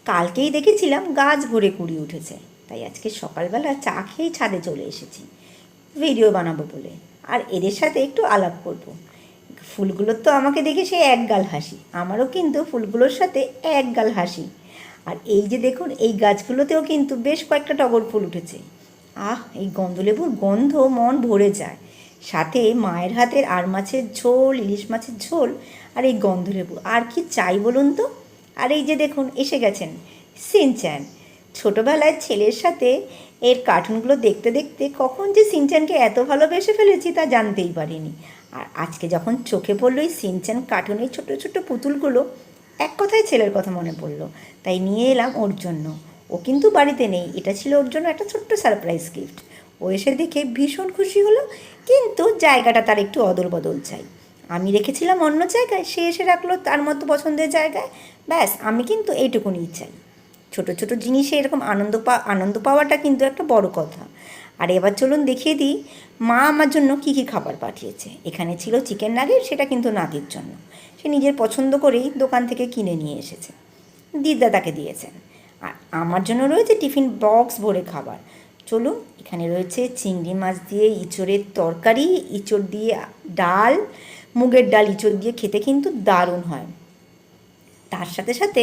কালকেই দেখেছিলাম গাছ ভরে কুড়ি উঠেছে, তাই আজকে সকালবেলা চা খেয়ে ছাদে চলে এসেছি ভিডিও বানাবো বলে। আর এদের সাথে একটু আলাপ করব। ফুলগুলোর তো আমাকে দেখে সে একগাল হাসি, আমারও কিন্তু ফুলগুলোর সাথে একগাল হাসি। আর এই যে দেখুন, এই গাছগুলোতেও কিন্তু বেশ কয়েকটা টগর ফুল উঠেছে। এই গন্ধলেবুর গন্ধ মন ভরে যায়। সাথে মায়ের হাতের আর মাছের ঝোল, ইলিশ মাছের ঝোল, আর এই গন্ধলেবু, আর কি চাই বলুন তো। আর এই যে দেখুন, এসে গেছেন সিনচ্যান। ছোটোবেলায় ছেলের সাথে এর কার্টুনগুলো দেখতে দেখতে কখন যে সিনচ্যানকে এত ভালোবেসে ফেলেছি তা জানতেই পারিনি। আর আজকে যখন চোখে পড়লো এই সিনচ্যান কার্টুনের ছোটো ছোটো পুতুলগুলো, এক কথায় ছেলের কথা মনে পড়লো, তাই নিয়ে এলাম ওর জন্য। ও কিন্তু বাড়িতে নেই, এটা ছিল ওর জন্য একটা ছোট্ট সারপ্রাইজ গিফট। ও এসে দেখে ভীষণ খুশি হলো, কিন্তু জায়গাটা তার একটু অদল বদল চাই। আমি রেখেছিলাম অন্য জায়গায়, সে এসে রাখলো তার মতো পছন্দের জায়গায়। ব্যাস, আমি কিন্তু এইটুকুনিই চাই। ছোট ছোট জিনিসে এরকম আনন্দ পাওয়াটা কিন্তু একটা বড় কথা। আর এবার চলুন দেখিয়ে দিই মা আমার জন্য কী কী খাবার পাঠিয়েছে। এখানে ছিল চিকেন নাগেট, সেটা কিন্তু নাতির জন্য, সে নিজের পছন্দ করেই দোকান থেকে কিনে নিয়ে এসেছে, দিদা তাকে দিয়েছেন। আর আমার জন্য রয়েছে টিফিন বক্স ভরে খাবার। চলুন, এখানে রয়েছে চিংড়ি মাছ দিয়ে ইঁচড়ের তরকারি, ইঁচড় দিয়ে ডাল, মুগের ডাল ইঁচড় দিয়ে খেতে কিন্তু দারুণ হয়। তার সাথে সাথে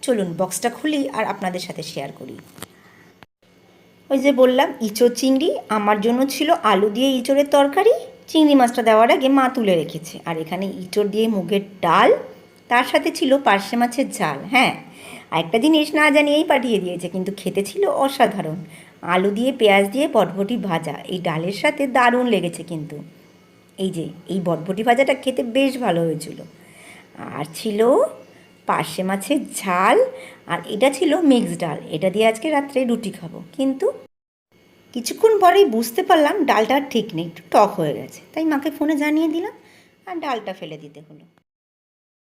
চলুন বক্সটা খুলি আর আপনাদের সাথে শেয়ার করি। ওই যে বললাম ইঁচড় চিংড়ি, আমার জন্য ছিল আলু দিয়ে ইঁচড়ের তরকারি, চিংড়ি মাছটা দেওয়ার আগে মা তুলে রেখেছে। আর এখানে ইঁচড় দিয়ে মুগের ডাল, তার সাথে ছিল পার্শে মাছের ঝাল। হ্যাঁ, একটা জিনিস না জানিয়েই পাঠিয়ে দিয়েছে, কিন্তু খেতে ছিল অসাধারণ। আলু দিয়ে পেঁয়াজ দিয়ে বটবটি ভাজা এই ডালের সাথে দারুণ লেগেছে কিন্তু। এই যে এই বটবটি ভাজাটা খেতে বেশ ভালো হয়েছিল। আর ছিল পার্শে মাছের ঝাল, আর এটা ছিল মিক্সড ডাল। এটা দিয়ে আজকে রাত্রে রুটি খাবো। কিন্তু কিছুক্ষণ পরেই বুঝতে পারলাম ডালটা ঠিক নেই, একটু টক হয়ে গেছে, তাই মাকে ফোনে জানিয়ে দিলাম আর ডালটা ফেলে দিতে হলো।